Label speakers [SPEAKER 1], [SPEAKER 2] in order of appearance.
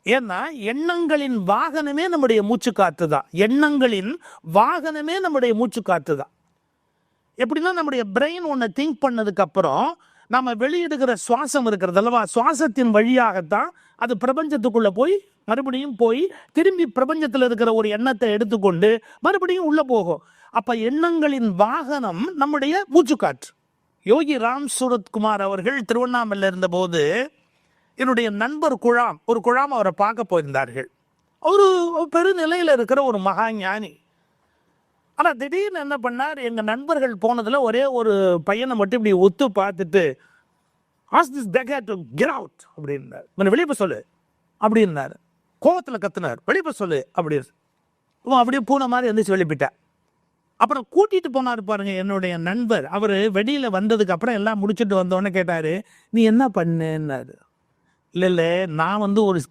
[SPEAKER 1] ஏன்னா எண்ணங்களின் வாகனமே நம்முடைய மூச்சு காத்து தான். எண்ணங்களின் வாகனமே நம்முடைய மூச்சு காத்து தான். எப்படின்னா நம்முடைய பிரெயின் ஒன்று திங்க் பண்ணதுக்கு அப்புறம் நம்ம வெளியிடுகிற சுவாசம் இருக்கிறது அல்லவா, சுவாசத்தின் வழியாகத்தான் அது பிரபஞ்சத்துக்குள்ள போய் மறுபடியும் போய் திரும்பி பிரபஞ்சத்தில் இருக்கிற ஒரு எண்ணத்தை எடுத்துக்கொண்டு மறுபடியும் உள்ள போகும். அப்ப எண்ணங்களின் வாகனம் நம்முடைய மூச்சுக்காற்று. யோகி ராம் சூரத்குமார் அவர்கள் திருவண்ணாமலையில் இருந்தபோது என்னுடைய நண்பர் ஒரு குழாம் அவரை பார்க்க போயிருந்தார்கள். ஒரு பெருநிலையில் இருக்கிற ஒரு மகா ஞானி. ஆனால் திடீர்னு என்ன பண்ணார், எங்கள் நண்பர்கள் போனதில் ஒரே ஒரு பையனை மட்டும் இப்படி ஒத்து பார்த்துட்டு ask this beggar to get out அப்படின்னார். வெளியே போய் சொல்லு அப்படின்னாரு. கோவத்தில் கத்துனார், வெளியே போய் சொல்லு அப்படின்னு. அப்படியே பூனை மாதிரி எழுந்திரிச்சு வெளிப்பிட்டேன். அப்புறம் கூட்டிகிட்டு போனார் பாருங்க என்னுடைய நண்பர். அவர் வெளியில் வந்ததுக்கு அப்புறம் எல்லாம் முடிச்சுட்டு வந்தோடனே கேட்டார், நீ என்ன பண்ணுன்னாரு. இல்லை நான் ஒரு